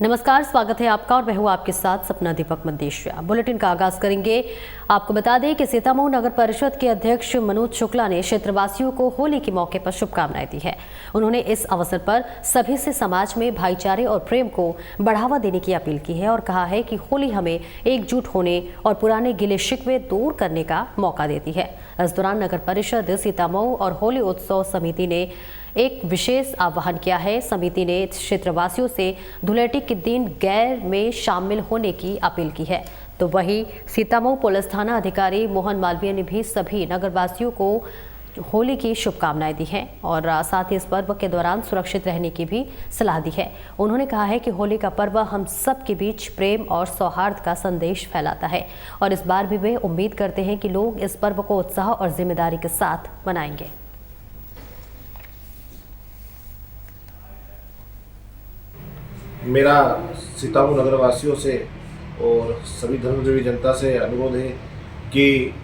नमस्कार, स्वागत है आपका और मैं हूं आपके साथ सपना दीपक मंदेशिया। बुलेटिन का आगाज करेंगे। आपको बता दें कि सीतामऊ नगर परिषद के अध्यक्ष मनोज शुक्ला ने क्षेत्रवासियों को होली के मौके पर शुभकामनाएं दी है। उन्होंने इस अवसर पर सभी से समाज में भाईचारे और प्रेम को बढ़ावा देने की अपील की है और कहा है कि होली हमें एकजुट होने और पुराने गिले शिकवे दूर करने का मौका देती है। इस दौरान नगर परिषद सीतामऊ और होली उत्सव समिति ने एक विशेष आह्वान किया है। समिति ने क्षेत्रवासियों से धुलेटी के दिन गैर में शामिल होने की अपील की है। तो वहीं सीतामऊ पुलिस थाना अधिकारी मोहन मालवीय ने भी सभी नगरवासियों को होली की शुभकामनाएं दी हैं और साथ ही इस पर्व के दौरान सुरक्षित रहने की भी सलाह दी है। उन्होंने कहा है कि होली का पर्व हम सब के बीच प्रेम और सौहार्द का संदेश फैलाता है और इस बार भी वे उम्मीद करते हैं कि लोग इस पर्व को उत्साह और जिम्मेदारी के साथ मनाएंगे। मेरा सीतामऊ नगरवासियों से और सभी धर्मदेवी जनता से अनुरोध है कि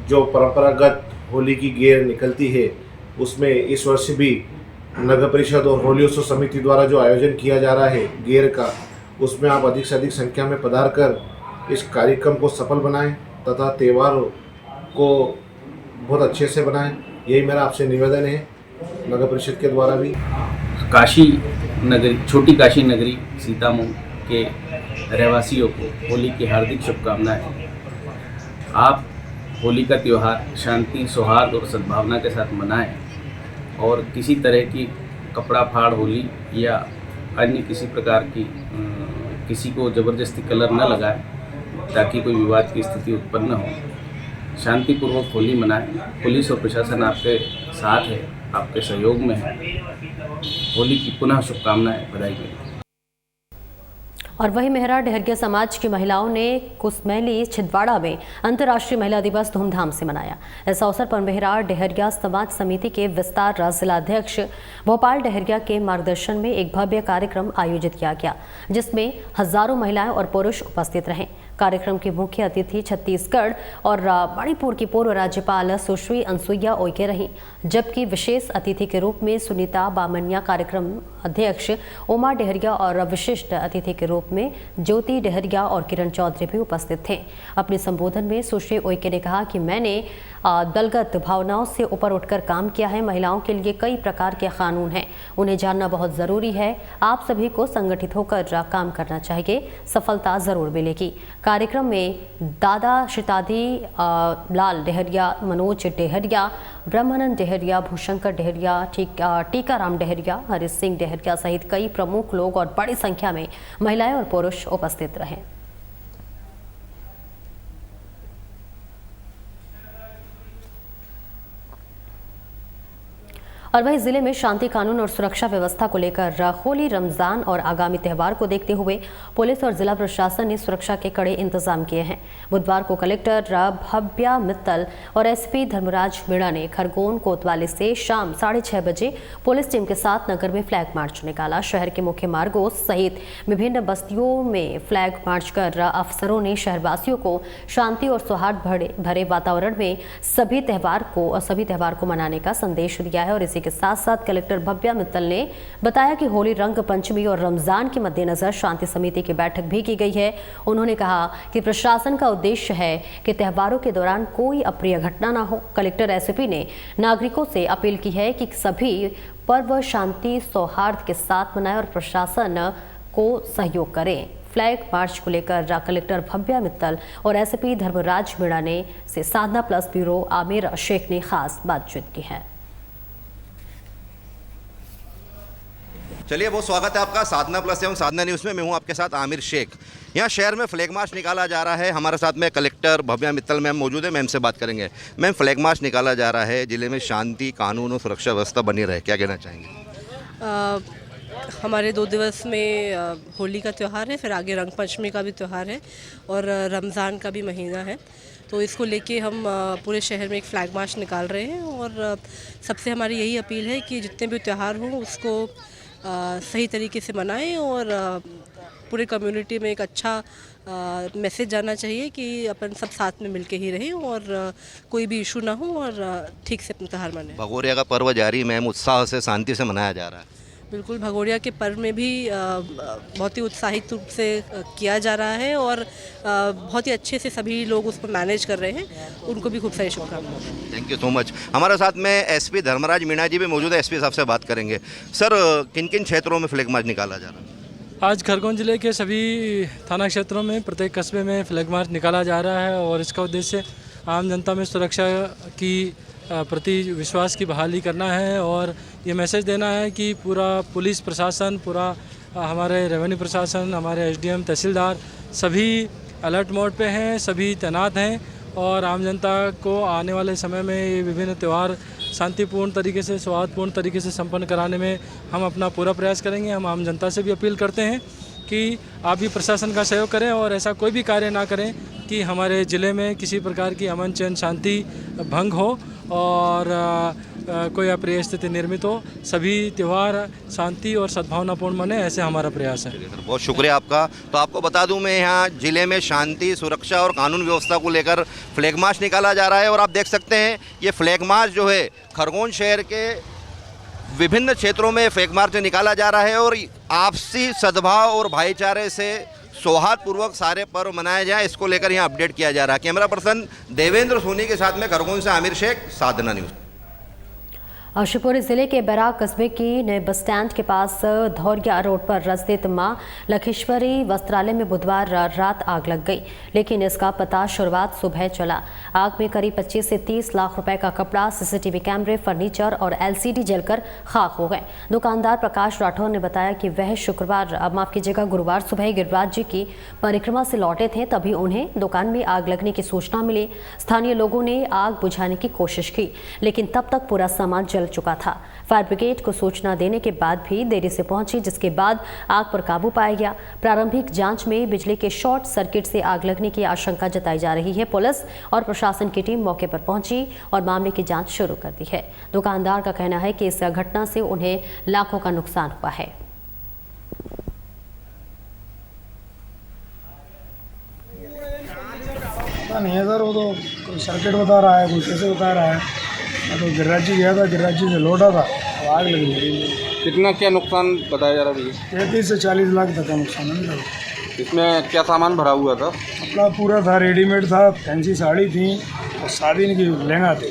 जो परंपरागत होली की गेर निकलती है उसमें इस वर्ष भी नगर परिषद और होली उत्सव समिति द्वारा जो आयोजन किया जा रहा है गेर का, उसमें आप अधिक से अधिक संख्या में पधार कर इस कार्यक्रम को सफल बनाएं तथा त्यौहार को बहुत अच्छे से बनाएं। यही मेरा आपसे निवेदन है नगर परिषद के द्वारा भी। काशी नगरी, छोटी काशी नगरी सीतामऊ के रहवासियों को होली की हार्दिक शुभकामनाएं। आप होली का त्यौहार शांति, सौहार्द और सद्भावना के साथ मनाएं और किसी तरह की कपड़ा फाड़ होली या अन्य किसी प्रकार की किसी को ज़बरदस्ती कलर न लगाएं ताकि कोई विवाद की स्थिति उत्पन्न हो। शांतिपूर्वक होली मनाएं। पुलिस और प्रशासन आपके साथ है, आपके सहयोग में है। होली की पुनः शुभकामनाएं, बधाई के लिए। और वहीं मेहरा डहरिया समाज की महिलाओं ने कुसमैली छिंदवाड़ा में अंतर्राष्ट्रीय महिला दिवस धूमधाम से मनाया। इस अवसर पर मेहरा डहरिया समाज समिति के विस्तार जिलाध्यक्ष भोपाल डहरिया के मार्गदर्शन में एक भव्य कार्यक्रम आयोजित किया गया, जिसमें हजारों महिलाएं और पुरुष उपस्थित रहे। कार्यक्रम की मुख्य अतिथि छत्तीसगढ़ और मणिपुर की पूर्व राज्यपाल सुश्री अनसुईया उइके रहीं, जबकि विशेष अतिथि के रूप में सुनीता बामनिया, कार्यक्रम अध्यक्ष उमा डहरिया और विशिष्ट अतिथि के रूप में ज्योति डहरिया और किरण चौधरी भी उपस्थित थे। अपने संबोधन में सुश्री उइके ने कहा कि मैंने दलगत भावनाओं से ऊपर उठकर काम किया है। महिलाओं के लिए कई प्रकार के कानून हैं, उन्हें जानना बहुत ज़रूरी है। आप सभी को संगठित होकर काम करना चाहिए, सफलता ज़रूर मिलेगी। कार्यक्रम में दादा शितादी लाल डहरिया, मनोज डहरिया, ब्रह्मानंद डहरिया, भूशंकर डहरिया, टीकाराम डहरिया, हरि सिंह डहरिया सहित कई प्रमुख लोग और बड़ी संख्या में महिलाएं और पुरुष उपस्थित रहे। और वहीं जिले में शांति, कानून और सुरक्षा व्यवस्था को लेकर होली, रमजान और आगामी त्यौहार को देखते हुए पुलिस और जिला प्रशासन ने सुरक्षा के कड़े इंतजाम किए हैं। बुधवार को कलेक्टर भव्या मित्तल और एसपी धर्मराज मीणा ने खरगोन कोतवाली से शाम 6:30 बजे पुलिस टीम के साथ नगर में फ्लैग मार्च निकाला। शहर के मुख्य मार्गों सहित विभिन्न बस्तियों में फ्लैग मार्च कर अफसरों ने शहरवासियों को शांति और सौहार्द भरे वातावरण में सभी त्यौहार को मनाने का संदेश दिया है। और इसी के साथ साथ कलेक्टर भव्या मित्तल ने बताया कि होली, रंग पंचमी और रमजान के मद्देनजर शांति समिति की बैठक भी की गई है। उन्होंने कहा कि प्रशासन का उद्देश्य है कि त्योहारों के दौरान कोई अप्रिय घटना ना हो। कलेक्टर एसपी ने नागरिकों से अपील की है कि सभी पर्व शांति, सौहार्द के साथ मनाएं और प्रशासन को सहयोग करें। फ्लैग मार्च को लेकर कलेक्टर भव्या मित्तल और एसपी धर्मराज मीणा ने से साधना प्लस ब्यूरो आमिर शेख ने खास बातचीत की है। चलिए, बहुत स्वागत है आपका साधना प्लस एवं साधना न्यूज़ में। मैं हूं आपके साथ आमिर शेख। यहाँ शहर में फ्लैग मार्च निकाला जा रहा है। हमारे साथ में कलेक्टर भव्या मित्तल मैम मौजूद है। मैम से बात करेंगे। मैम, फ्लैग मार्च निकाला जा रहा है, जिले में शांति, कानून और सुरक्षा व्यवस्था बनी रहे, क्या कहना चाहेंगे? हमारे 2 दिवस में होली का त्यौहार है, फिर आगे रंग पंचमी का भी त्यौहार है और रमज़ान का भी महीना है। तो इसको लेके हम पूरे शहर में एक फ्लैग मार्च निकाल रहे हैं और सबसे हमारी यही अपील है कि जितने भी त्यौहार हों उसको सही तरीके से मनाएं और पूरे कम्युनिटी में एक अच्छा मैसेज जाना चाहिए कि अपन सब साथ में मिलके ही रहें और कोई भी इशू ना हो और ठीक से अपना त्यौहार मनाएं। भगोरिया का पर्व जारी मैम उत्साह से, शांति से मनाया जा रहा है। बिल्कुल, भगोड़िया के पर्व में भी बहुत ही उत्साहित रूप से किया जा रहा है और बहुत ही अच्छे से सभी लोग उसको मैनेज कर रहे हैं। उनको भी खूब सारी शुभकामनाएं। Thank you so much. हमारे साथ में एसपी धर्मराज मीणा जी भी मौजूद है। एसपी साहब से बात करेंगे। सर, किन किन क्षेत्रों में फ्लैग मार्च निकाला जा रहा है? आज खरगोन जिले के सभी थाना क्षेत्रों में प्रत्येक कस्बे में फ्लैग मार्च निकाला जा रहा है और इसका उद्देश्य आम जनता में सुरक्षा की प्रति विश्वास की बहाली करना है और ये मैसेज देना है कि पूरा पुलिस प्रशासन, पूरा हमारे रेवेन्यू प्रशासन, हमारे एसडीएम, तहसीलदार सभी अलर्ट मोड पे हैं, सभी तैनात हैं और आम जनता को आने वाले समय में ये विभिन्न त्यौहार शांतिपूर्ण तरीके से, सौहार्दपूर्ण तरीके से संपन्न कराने में हम अपना पूरा प्रयास करेंगे। हम आम जनता से भी अपील करते हैं कि आप भी प्रशासन का सहयोग करें और ऐसा कोई भी कार्य ना करें कि हमारे ज़िले में किसी प्रकार की अमन चैन शांति भंग हो और कोई अप्रिय स्थिति निर्मित हो। सभी त्यौहार शांति और सद्भावनापूर्ण मने, ऐसे हमारा प्रयास है। बहुत शुक्रिया आपका। तो आपको बता दूं, मैं यहाँ ज़िले में शांति, सुरक्षा और कानून व्यवस्था को लेकर फ्लैग मार्च निकाला जा रहा है और आप देख सकते हैं ये फ्लैग मार्च जो है खरगोन शहर के विभिन्न क्षेत्रों में फ्लैग मार्च निकाला जा रहा है और आपसी सद्भाव और भाईचारे से सौहार्दपूर्वक सारे पर्व मनाए जाए, इसको लेकर यहाँ अपडेट किया जा रहा है। कैमरा पर्सन देवेंद्र सोनी के साथ में खरगोन से आमिर शेख, साधना न्यूज़। शिवपुरी जिले के बैराग कस्बे की नए बस स्टैंड के पास धौरिया रोड पर स्थित मां लखेश्वरी वस्त्रालय में बुधवार रात आग लग गई, लेकिन इसका पता शुरुआत सुबह चला। आग में करीब 25 से 30 लाख रुपए का कपड़ा, सीसीटीवी कैमरे, फर्नीचर और एलसीडी जलकर खाक हो गए। दुकानदार प्रकाश राठौर ने बताया कि वह गुरुवार सुबह गिरिराज जी की परिक्रमा से लौटे थे, तभी उन्हें दुकान में आग लगने की सूचना मिली। स्थानीय लोगों ने आग बुझाने की कोशिश की, लेकिन तब तक पूरा सामान जल चुका था। फायर ब्रिगेड को सूचना देने के बाद भी देरी से पहुंची, जिसके बाद आग पर काबू पाया गया। प्रारंभिक जांच में बिजली के शॉर्ट सर्किट से आग लगने की आशंका जताई जा रही है। पुलिस और प्रशासन की टीम मौके पर पहुंची और मामले की जांच शुरू कर दी है। दुकानदार का कहना है कि इस घटना से उन्हें लाखों का नुकसान हुआ है। नहीं है सर, वो तो कोई सर्किट बता रहा है, कोई कैसे बता रहा है। मैं तो गिरिराज जी गया था, गिरिराज जी से लौटा था, तो आग लग गई। कितना क्या नुकसान बताया जा रहा है? 33 से 40 लाख तक का नुकसान है। इसमें क्या सामान भरा हुआ था? कपड़ा पूरा था, रेडीमेड था, फैंसी साड़ी थी और शादी की लहंगा थे।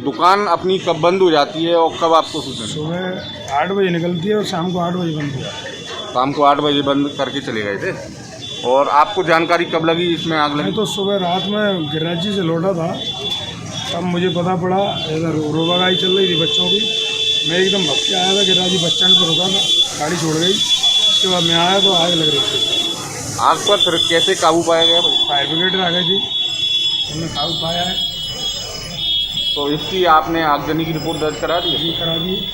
दुकान अपनी कब बंद हो जाती है और कब आपको सूचना? सुबह 8 बजे निकलती है और शाम को 8 बजे बंद हो जाती है। शाम को 8 बजे बंद करके चले गए थे। और आपको जानकारी कब लगी इसमें आग लगी? मैं तो सुबह रात में गिरिराज जी से लौटा था, तब मुझे पता पड़ा। इधर रोबागाई चल रही थी बच्चों की, मैं एकदम भग के आया था। गिरिराज जी बस स्टैंड पर रुका था, गाड़ी छोड़ गई। उसके बाद मैं आया तो आग लग रही थी। आग पर फिर कैसे काबू पाया गया? फायर ब्रिगेड आ गई थी, उन्होंने काबू पाया है। तो इसकी आपने आगजनी की रिपोर्ट दर्ज करा दी? जी करा दी।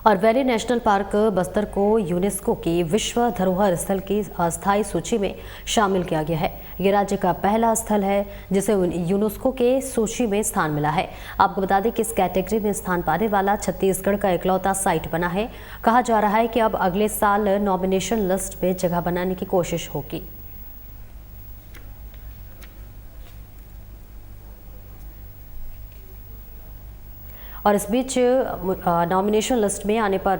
और वैली नेशनल पार्क बस्तर को यूनेस्को की विश्व धरोहर स्थल की अस्थायी सूची में शामिल किया गया है। ये राज्य का पहला स्थल है जिसे यूनेस्को के सूची में स्थान मिला है। आपको बता दें कि इस कैटेगरी में स्थान पाने वाला छत्तीसगढ़ का इकलौता साइट बना है। कहा जा रहा है कि अब अगले साल नॉमिनेशन लिस्ट में जगह बनाने की कोशिश होगी। और इस बीच नॉमिनेशन लिस्ट में आने पर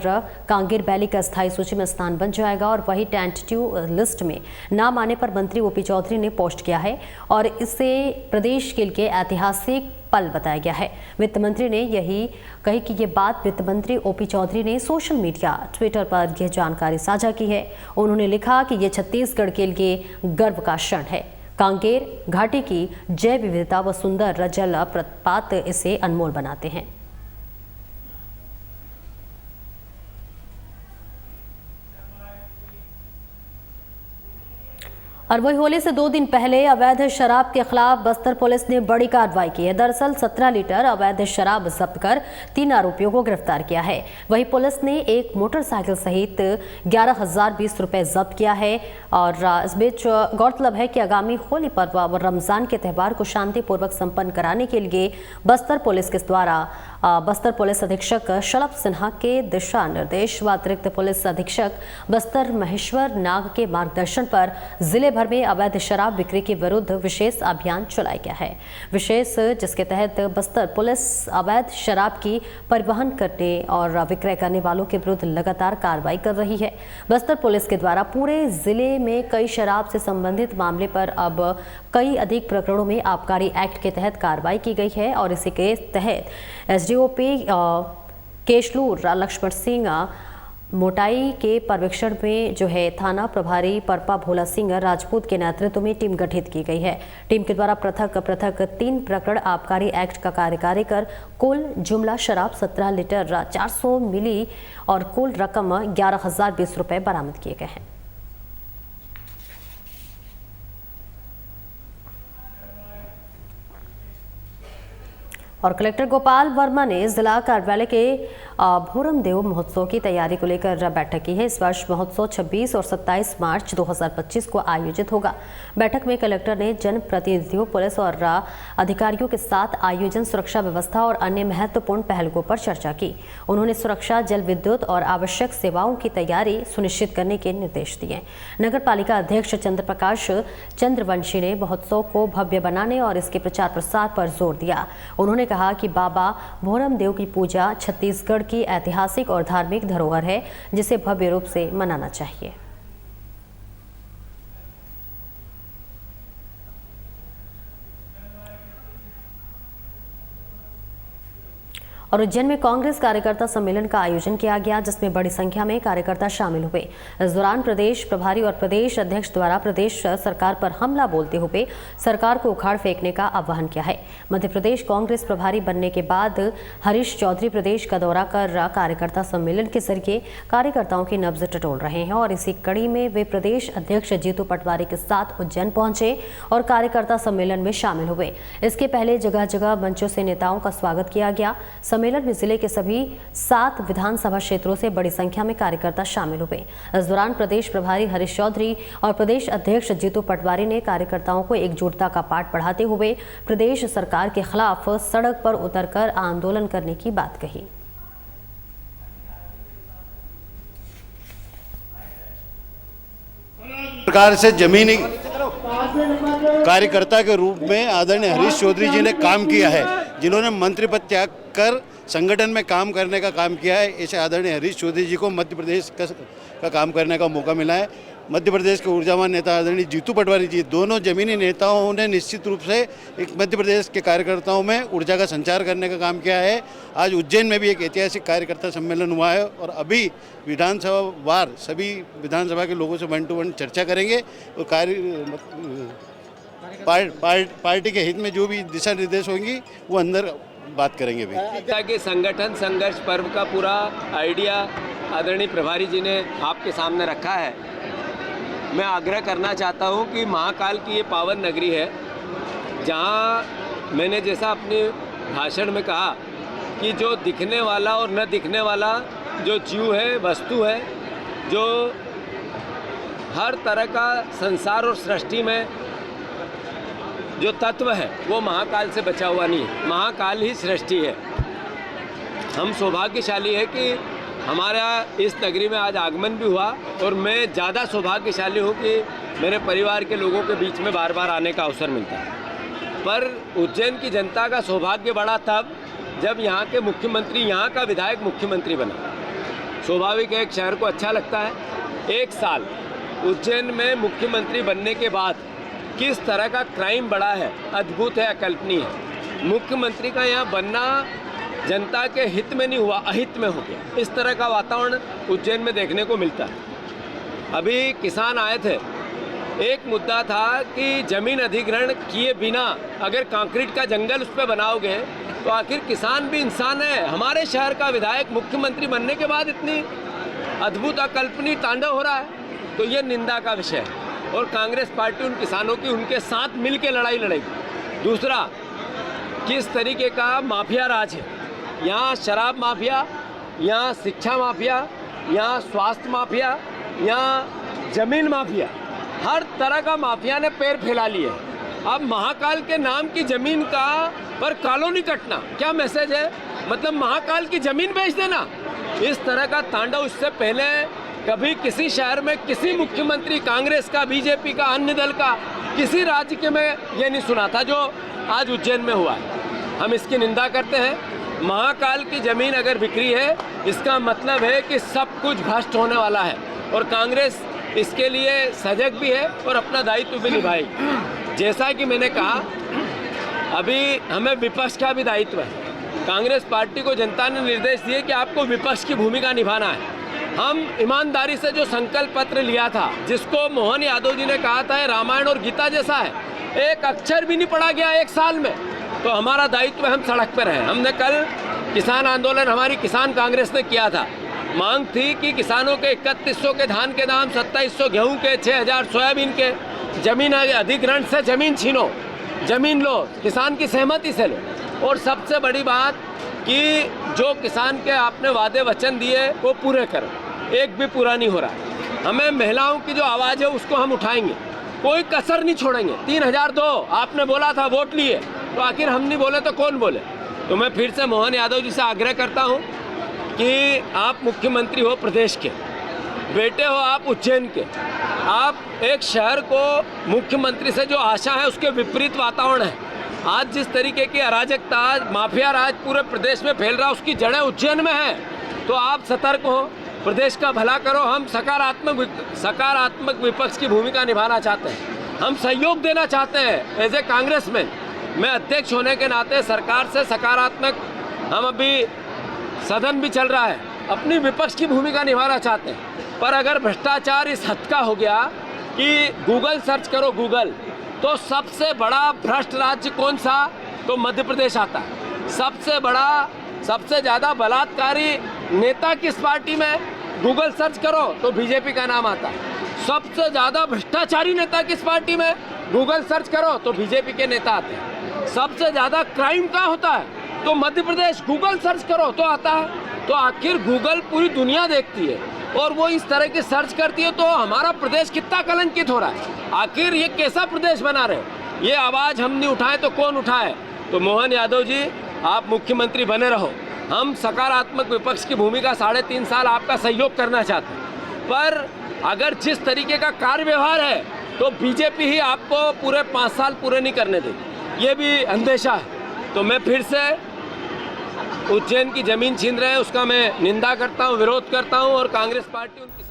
कांगेर वैली का स्थायी सूची में स्थान बन जाएगा और वही टेंटेटिव लिस्ट में नाम आने पर मंत्री ओपी चौधरी ने पोस्ट किया है और इसे प्रदेश के लिए ऐतिहासिक पल बताया गया है। वित्त मंत्री ने यही कही कि ये बात वित्त मंत्री ओपी चौधरी ने सोशल मीडिया ट्विटर पर यह जानकारी साझा की है। उन्होंने लिखा कि यह छत्तीसगढ़ के लिए गर्व का क्षण है। कांगेर घाटी की जैव विविधता व सुंदर जल प्रपात इसे अनमोल बनाते हैं। और वही होली से 2 दिन पहले अवैध शराब के खिलाफ बस्तर पुलिस ने बड़ी कार्रवाई की है। दरअसल 17 लीटर अवैध शराब जब्त कर 3 आरोपियों को गिरफ्तार किया है। वही पुलिस ने एक मोटरसाइकिल सहित 11,020 रुपए जब्त किया है। और इस बीच गौरतलब है कि आगामी होली पर्व और रमजान के त्यौहार को शांतिपूर्वक संपन्न कराने के लिए बस्तर पुलिस के द्वारा बस्तर पुलिस अधीक्षक शलभ सिन्हा के दिशा निर्देश व अतिरिक्त पुलिस अधीक्षक बस्तर महेश्वर नाग के मार्गदर्शन पर जिले भर में अवैध शराब बिक्री के विरुद्ध विशेष अभियान चलाया गया है। विशेष जिसके तहत बस्तर पुलिस अवैध शराब की परिवहन करने और विक्रय करने वालों के विरुद्ध लगातार कार्रवाई कर रही है। बस्तर पुलिस के द्वारा पूरे जिले में कई शराब से संबंधित मामले पर अब कई अधिक प्रकरणों में आबकारी एक्ट के तहत कार्रवाई की गई है और इसी के तहत एसडीओपी केशलूर लक्ष्मण सिंह मोटाई के पर्यवेक्षण में जो है थाना प्रभारी परपा भोला सिंह राजपूत के नेतृत्व में टीम गठित की गई है। टीम के द्वारा पृथक 3 प्रकरण आबकारी एक्ट का कार्यकारी कर कुल जुमला शराब 17 लीटर 400 मिली और कुल रकम 11,020 रुपये बरामद किए गए हैं। और कलेक्टर गोपाल वर्मा ने जिला कार्यालय के भोरम देव महोत्सव की तैयारी को लेकर बैठक की है। इस वर्ष महोत्सव 26 और 27 मार्च 2025 को आयोजित होगा। बैठक में कलेक्टर ने जनप्रतिनिधियों, पुलिस और अधिकारियों के साथ आयोजन, सुरक्षा व्यवस्था और अन्य महत्वपूर्ण पहलुओं पर चर्चा की। उन्होंने सुरक्षा, जल विद्युत और आवश्यक सेवाओं की तैयारी सुनिश्चित करने के निर्देश दिए। नगर पालिका अध्यक्ष चंद्र प्रकाश चंद्रवंशी ने महोत्सव को भव्य बनाने और इसके प्रचार प्रसार पर जोर दिया। उन्होंने कहा कि बाबा भोरम देव की पूजा छत्तीसगढ़ की ऐतिहासिक और धार्मिक धरोहर है, जिसे भव्य रूप से मनाना चाहिए। और उज्जैन में कांग्रेस कार्यकर्ता सम्मेलन का आयोजन किया गया, जिसमें बड़ी संख्या में कार्यकर्ता शामिल हुए। इस दौरान प्रदेश प्रभारी और प्रदेश अध्यक्ष द्वारा प्रदेश सरकार पर हमला बोलते हुए सरकार को उखाड़ फेंकने का आह्वान किया है। मध्य प्रदेश कांग्रेस प्रभारी बनने के बाद हरीश चौधरी प्रदेश का दौरा कर कार्यकर्ता सम्मेलन के जरिए कार्यकर्ताओं की नब्ज टटोल रहे हैं और इसी कड़ी में वे प्रदेश अध्यक्ष जीतू पटवारी के साथ उज्जैन पहुंचे और कार्यकर्ता सम्मेलन में शामिल हुए। इसके पहले जगह जगह मंचों से नेताओं का स्वागत किया गया। सम्मेलन में जिले के सभी 7 विधानसभा क्षेत्रों से बड़ी संख्या में कार्यकर्ता शामिल हुए। इस दौरान प्रदेश प्रभारी हरीश चौधरी और प्रदेश अध्यक्ष जीतू पटवारी ने कार्यकर्ताओं को एकजुटता का पाठ पढ़ाते हुए प्रदेश सरकार के खिलाफ सड़क पर उतरकर आंदोलन करने की बात कही। प्रकार से जमीनी कार्यकर्ता के रूप में आदरणीय हरीश चौधरी जी ने काम किया है, जिन्होंने मंत्री पद त्याग कर संगठन में काम करने का काम किया है। ऐसे आदरणीय हरीश चौधरी जी को मध्य प्रदेश का काम करने का मौका मिला है। मध्य प्रदेश के ऊर्जावान नेता आदरणीय जीतू पटवारी जी, दोनों जमीनी नेताओं ने निश्चित रूप से एक मध्य प्रदेश के कार्यकर्ताओं में ऊर्जा का संचार करने का काम किया है। आज उज्जैन में भी एक ऐतिहासिक कार्यकर्ता सम्मेलन हुआ है और अभी विधानसभा वार सभी विधानसभा के लोगों से 1 to 1 चर्चा करेंगे और पार्टी के हित में जो भी दिशा निर्देश होंगी वो अंदर बात करेंगे भी। कि संगठन संघर्ष पर्व का पूरा आइडिया आदरणीय प्रभारी जी ने आपके सामने रखा है। मैं आग्रह करना चाहता हूं कि महाकाल की ये पावन नगरी है, जहां मैंने जैसा अपने भाषण में कहा कि जो दिखने वाला और न दिखने वाला जो जीव है, वस्तु है, जो हर तरह का संसार और सृष्टि में जो तत्व है वो महाकाल से बचा हुआ नहीं है। महाकाल ही सृष्टि है। हम सौभाग्यशाली है कि हमारा इस नगरी में आज आगमन भी हुआ और मैं ज़्यादा सौभाग्यशाली हूँ कि मेरे परिवार के लोगों के बीच में बार बार आने का अवसर मिलता है। पर उज्जैन की जनता का सौभाग्य बढ़ा तब जब यहाँ के मुख्यमंत्री, यहाँ का विधायक मुख्यमंत्री बना। स्वाभाविक है, एक शहर को अच्छा लगता है। 1 साल उज्जैन में मुख्यमंत्री बनने के बाद किस तरह का क्राइम बढ़ा है, अद्भुत है, अकल्पनीय है। मुख्यमंत्री का यहाँ बनना जनता के हित में नहीं हुआ, अहित में हो गया। इस तरह का वातावरण उज्जैन में देखने को मिलता है। अभी किसान आए थे, एक मुद्दा था कि ज़मीन अधिग्रहण किए बिना अगर कंक्रीट का जंगल उस पर बनाओगे तो आखिर किसान भी इंसान है। हमारे शहर का विधायक मुख्यमंत्री बनने के बाद इतनी अद्भुत अकल्पनीय तांडव हो रहा है, तो ये निंदा का विषय है और कांग्रेस पार्टी उन किसानों की उनके साथ मिलकर लड़ाई लड़ेगी। दूसरा, किस तरीके का माफिया राज है, यहाँ शराब माफिया, यहाँ शिक्षा माफिया, यहाँ स्वास्थ्य माफिया, यहाँ जमीन माफिया, हर तरह का माफिया ने पैर फैला लिए। अब महाकाल के नाम की जमीन का पर कॉलोनी कटना क्या मैसेज है? मतलब महाकाल की जमीन बेच देना। इस तरह का तांडव इससे पहले कभी किसी शहर में किसी मुख्यमंत्री, कांग्रेस का, बीजेपी का, अन्य दल का, किसी राज्य के में ये नहीं सुना था जो आज उज्जैन में हुआ है। हम इसकी निंदा करते हैं। महाकाल की जमीन अगर बिक्री है, इसका मतलब है कि सब कुछ भ्रष्ट होने वाला है और कांग्रेस इसके लिए सजग भी है और अपना दायित्व भी निभाएगी। जैसा कि मैंने कहा, अभी हमें विपक्ष का भी दायित्व है। कांग्रेस पार्टी को जनता ने निर्देश दिए कि आपको विपक्ष की भूमिका निभाना है। हम ईमानदारी से जो संकल्प पत्र लिया था, जिसको मोहन यादव जी ने कहा था रामायण और गीता जैसा है, एक अक्षर भी नहीं पढ़ा गया 1 साल में, तो हमारा दायित्व हम सड़क पर हैं। हमने कल किसान आंदोलन हमारी किसान कांग्रेस ने किया था। मांग थी कि किसानों के 3100 के धान के दाम, 2700 गेहूं के, 6000 सोयाबीन के, जमीन अधिग्रहण से जमीन छीनो, जमीन लो, किसान की सहमति से लो। और सबसे बड़ी बात कि जो किसान के आपने वादे वचन दिए वो पूरे करो, एक भी पूरा नहीं हो रहा है। हमें महिलाओं की जो आवाज़ है उसको हम उठाएंगे, कोई कसर नहीं छोड़ेंगे। 3000 दो आपने बोला था, वोट लिए, तो आखिर हम नहीं बोले तो कौन बोले। तो मैं फिर से मोहन यादव जी से आग्रह करता हूँ कि आप मुख्यमंत्री हो प्रदेश के, बेटे हो आप उज्जैन के, आप एक शहर को मुख्यमंत्री से जो आशा है उसके विपरीत वातावरण है। आज जिस तरीके की अराजकता, माफिया राज पूरे प्रदेश में फैल रहा है, उसकी जड़ें उज्जैन में हैं। तो आप सतर्क हो, प्रदेश का भला करो। हम सकारात्मक विपक्ष की भूमिका निभाना चाहते हैं, हम सहयोग देना चाहते हैं। एज ए कांग्रेसमैन मैं अध्यक्ष होने के नाते सरकार से सकारात्मक, हम अभी सदन भी चल रहा है, अपनी विपक्ष की भूमिका निभाना चाहते हैं। पर अगर भ्रष्टाचार इस हद का हो गया कि गूगल सर्च करो गूगल, तो सबसे बड़ा भ्रष्ट राज्य कौन सा, तो मध्य प्रदेश आता है। सबसे बड़ा, सबसे ज़्यादा बलात्कारी नेता किस पार्टी में, गूगल सर्च करो तो बीजेपी का नाम आता है। सबसे ज़्यादा भ्रष्टाचारी नेता किस पार्टी में, गूगल सर्च करो तो बीजेपी के नेता आते हैं। सबसे ज़्यादा क्राइम कहाँ होता है, तो मध्य प्रदेश, गूगल सर्च करो तो आता है। तो आखिर गूगल पूरी दुनिया देखती है और वो इस तरह की सर्च करती है, तो हमारा प्रदेश कितना कलंकित हो रहा है। आखिर ये कैसा प्रदेश बना रहे, ये आवाज़ हम नहीं उठाएं तो कौन उठाए। तो मोहन यादव जी, आप मुख्यमंत्री बने रहो। हम सकारात्मक विपक्ष की भूमिका 3.5 साल आपका सहयोग करना चाहते हैं, पर अगर जिस तरीके का कार्य व्यवहार है तो बीजेपी ही आपको पूरे 5 साल पूरे नहीं करने देगी, ये भी अंदेशा है। तो मैं फिर से उज्जैन की जमीन छीन रहे हैं उसका मैं निंदा करता हूं, विरोध करता हूं और कांग्रेस पार्टी उनकी।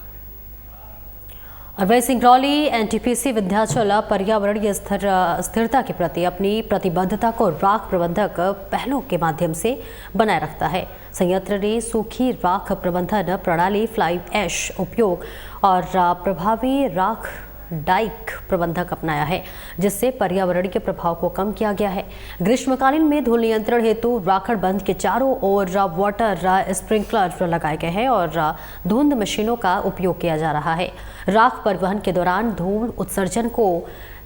अरविंद सिंगरौली एनटीपीसी विंध्याचल पर्यावरणीय स्थिरता के प्रति अपनी प्रतिबद्धता को राख प्रबंधक पहलों के माध्यम से बनाए रखता है। संयंत्र ने सूखी राख प्रबंधन प्रणाली, फ्लाई ऐश उपयोग और प्रभावी राख डाइक प्रबंधक अपनाया है, जिससे पर्यावरणीय प्रभाव को कम किया गया है। ग्रीष्मकालीन में धूल नियंत्रण हेतु राखड़ बंध के चारों ओर वाटर स्प्रिंकलर लगाए गए हैं और धुंध मशीनों का उपयोग किया जा रहा है। राख परिवहन के दौरान धूल उत्सर्जन को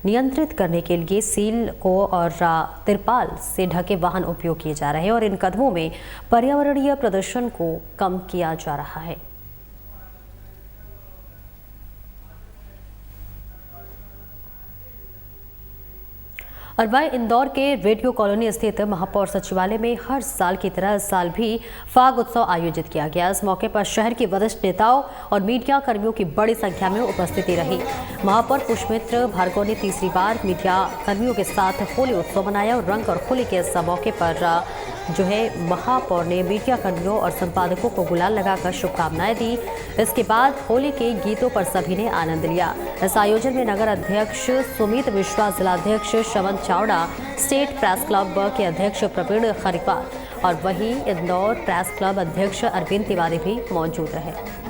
नियंत्रित करने के लिए सील को और तिरपाल से ढके वाहन उपयोग किए जा रहे हैं और इन कदमों में पर्यावरणीय प्रदूषण को कम किया जा रहा है। और वह इंदौर के रेडियो कॉलोनी स्थित महापौर सचिवालय में हर साल की तरह इस साल भी फाग उत्सव आयोजित किया गया। इस मौके पर शहर के वरिष्ठ नेताओं और मीडिया कर्मियों की बड़ी संख्या में उपस्थिति रही। महापौर पुष्पमित्र भार्गव ने तीसरी बार मीडिया कर्मियों के साथ होली उत्सव मनाया और रंग और होली के इस मौके पर महापौर ने मीडिया कर्मियों और संपादकों को गुलाल लगाकर शुभकामनाएं दी। इसके बाद होली के गीतों पर सभी ने आनंद लिया। इस आयोजन में नगर अध्यक्ष सुमित मिश्रा, जिलाध्यक्ष शवन चावड़ा, स्टेट प्रेस क्लब के अध्यक्ष प्रवीण खरीपाल और वहीं इंदौर प्रेस क्लब अध्यक्ष अरविंद तिवारी भी मौजूद रहे।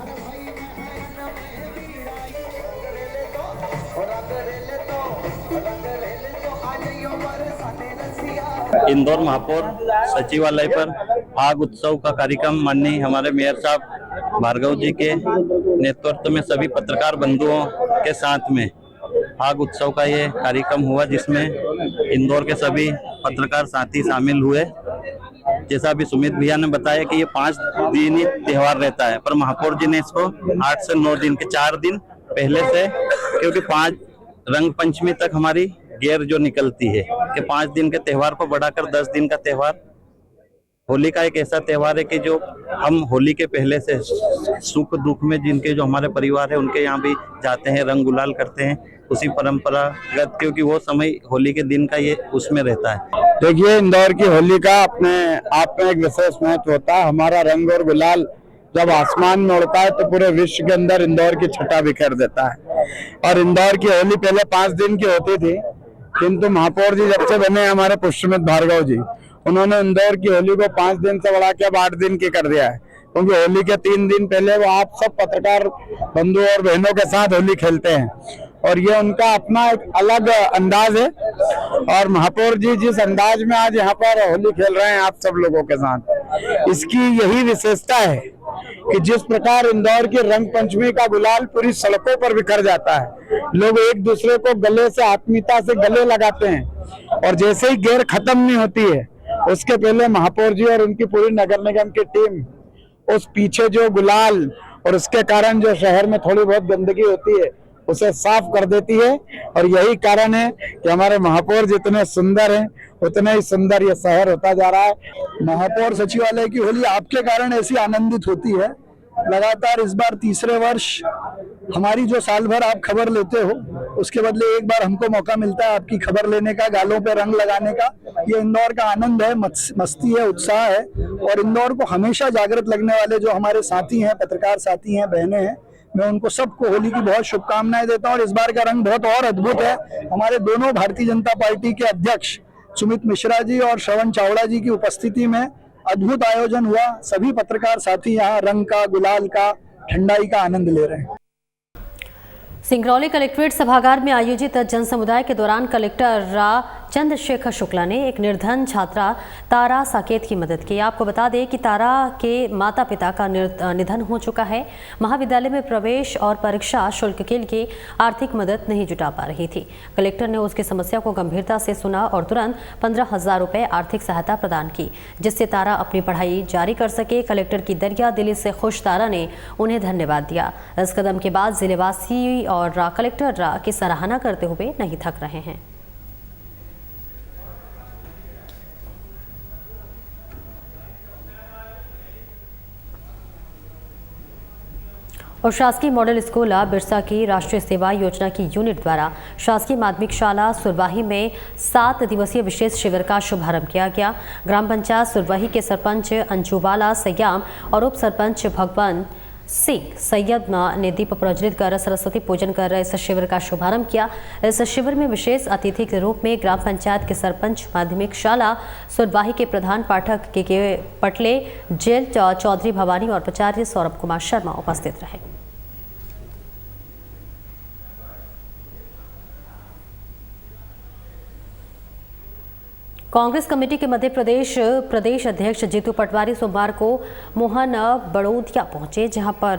इंदौर महापौर सचिवालय पर फाग उत्सव का कार्यक्रम माननीय हमारे मेयर साहब भार्गव जी के नेतृत्व में सभी पत्रकार बंधुओं के साथ में फाग उत्सव का ये कार्यक्रम हुआ, जिसमें इंदौर के सभी पत्रकार साथी शामिल हुए। जैसा अभी सुमित भैया ने बताया कि ये 5 दिनी त्योहार रहता है, पर महापौर जी ने इसको 8 से 9 दिन के 4 दिन पहले से, क्योंकि 5 रंग पंचमी तक हमारी गेर जो निकलती है कि 5 दिन के त्योहार को बढ़ाकर 10 दिन का त्योहार होली का एक ऐसा त्योहार है कि जो हम होली के पहले से सुख दुख में जिनके जो हमारे परिवार है उनके यहाँ भी जाते हैं, रंग गुलाल करते हैं, उसी परंपरागत, क्योंकि वो समय होली के दिन का ये उसमें रहता है। देखिए, इंदौर की होली का अपने आप में एक विशेष महत्व होता है। हमारा रंग और गुलाल जब आसमान में उड़ता है तो पूरे विश्व के अंदर इंदौर की छटा बिखेर देता है। और इंदौर की होली पहले 5 दिन की होती थी, किंतु महापौर जी जब से बने हमारे पुष्यमित भार्गव जी, उन्होंने इंदौर की होली को 5 दिन से बढ़ा के अब 8 दिन की कर दिया है। क्योंकि होली के 3 दिन पहले वो आप सब पत्रकार बंधु और बहनों के साथ होली खेलते हैं और ये उनका अपना एक अलग अंदाज है। और महापौर जी जिस अंदाज में आज यहाँ पर होली खेल रहे हैं आप सब लोगों के साथ, इसकी यही विशेषता है कि जिस प्रकार इंदौर की रंग पंचमी का गुलाल पूरी सड़कों पर बिखर जाता है, लोग एक दूसरे को गले से आत्मीयता से गले लगाते हैं और जैसे ही गेर खत्म नहीं होती है उसके पहले महापौर जी और उनकी पूरी नगर निगम की टीम उस पीछे जो गुलाल और उसके कारण जो शहर में थोड़ी बहुत गंदगी होती है उसे साफ कर देती है। और यही कारण है कि हमारे महापौर जितने सुंदर हैं उतने ही सुंदर ये शहर होता जा रहा है। महापौर सचिवालय की होली आपके कारण ऐसी आनंदित होती है। लगातार इस बार 3रे वर्ष हमारी जो साल भर आप खबर लेते हो उसके बदले एक बार हमको मौका मिलता है आपकी खबर लेने का, गालों पे रंग लगाने का। ये इंदौर का आनंद है, मस्ती है, उत्साह है। और इंदौर को हमेशा जागृत लगने वाले जो हमारे साथी हैं, पत्रकार साथी हैं, बहनें हैं, मैं उनको सबको होली की बहुत शुभकामनाएं देता हूँ। और इस बार का रंग बहुत और अद्भुत है। हमारे दोनों भारतीय जनता पार्टी के अध्यक्ष सुमित मिश्रा जी और श्रवण चावड़ा जी की उपस्थिति में अद्भुत आयोजन हुआ। सभी पत्रकार साथी यहाँ रंग का, गुलाल का, ठंडाई का आनंद ले रहे हैं। सिंगरौली कलेक्ट्रेट सभागार में आयोजित जन समुदाय के दौरान कलेक्टर चंद्रशेखर शुक्ला ने एक निर्धन छात्रा तारा साकेत की मदद की। आपको बता दें कि तारा के माता पिता का निधन हो चुका है। महाविद्यालय में प्रवेश और परीक्षा शुल्क के लिए आर्थिक मदद नहीं जुटा पा रही थी। कलेक्टर ने उसकी समस्या को गंभीरता से सुना और तुरंत 15,000 रुपये आर्थिक सहायता प्रदान की, जिससे तारा अपनी पढ़ाई जारी कर सके। कलेक्टर की दरिया दिली से खुश तारा ने उन्हें धन्यवाद दिया। इस कदम के बाद जिलेवासी और कलेक्टर की सराहना करते हुए नहीं थक रहे हैं। और शासकीय मॉडल स्कूल बिरसा की राष्ट्रीय सेवा योजना की यूनिट द्वारा शासकीय माध्यमिक शाला सुरवाही में 7 दिवसीय विशेष शिविर का शुभारंभ किया गया। ग्राम पंचायत सुरवाही के सरपंच अंजुवाला सयाम और उप सरपंच भगवान सिंह सैयद ने दीप प्रज्वलित कर सरस्वती पूजन कर इस शिविर का शुभारंभ किया। इस शिविर में विशेष अतिथि के रूप में ग्राम पंचायत के सरपंच माध्यमिक शाला सुरवाही के प्रधान पाठक के पटले, जेल चौधरी भवानी और प्राचार्य सौरभ कुमार शर्मा उपस्थित रहे। कांग्रेस कमेटी के मध्य प्रदेश अध्यक्ष जीतू पटवारी सोमवार को मोहन बड़ौदिया पहुंचे, जहां पर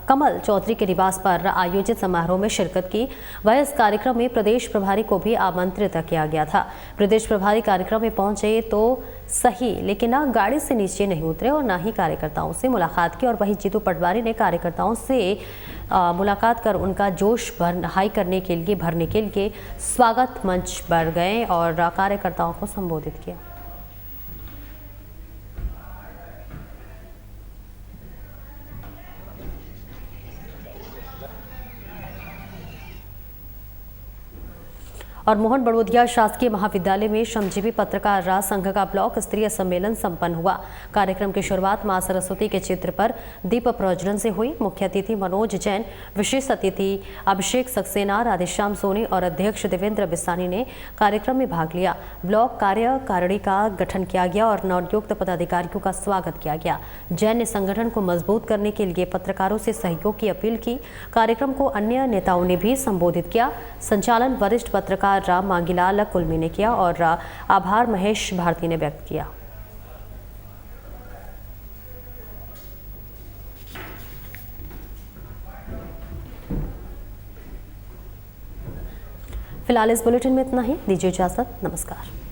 कमल चौधरी के निवास पर आयोजित समारोह में शिरकत की। वह इस कार्यक्रम में प्रदेश प्रभारी को भी आमंत्रित किया गया था। प्रदेश प्रभारी कार्यक्रम में पहुंचे तो सही, लेकिन गाड़ी से नीचे नहीं उतरे और न ही कार्यकर्ताओं से मुलाकात की। और वहीं जीतू पटवारी ने कार्यकर्ताओं से मुलाकात कर उनका जोश हाई करने के लिए भरने के लिए स्वागत मंच पर गए और कार्यकर्ताओं को संबोधित किया। और मोहन बड़ौदिया शासकीय महाविद्यालय में श्रमजीवी पत्रकार संघ का ब्लॉक स्तरीय सम्मेलन संपन्न हुआ। कार्यक्रम की शुरुआत मां सरस्वती के चित्र पर दीप प्रज्वलन से हुई। मुख्य अतिथि मनोज जैन, विशेष अतिथि अभिषेक सक्सेना, राधेश्याम सोनी और अध्यक्ष देवेंद्र बिसानी ने कार्यक्रम में भाग लिया। ब्लॉक कार्यकारिणी का गठन किया गया और नवनियुक्त पदाधिकारियों का स्वागत किया गया। जैन ने संगठन को मजबूत करने के लिए पत्रकारों से सहयोग की अपील की। कार्यक्रम को अन्य नेताओं ने भी संबोधित किया। संचालन वरिष्ठ पत्रकार राम मांगीलाल कुलमी ने किया और आभार महेश भारती ने व्यक्त किया। फिलहाल इस बुलेटिन में इतना ही। दीजिए इजाजत। नमस्कार।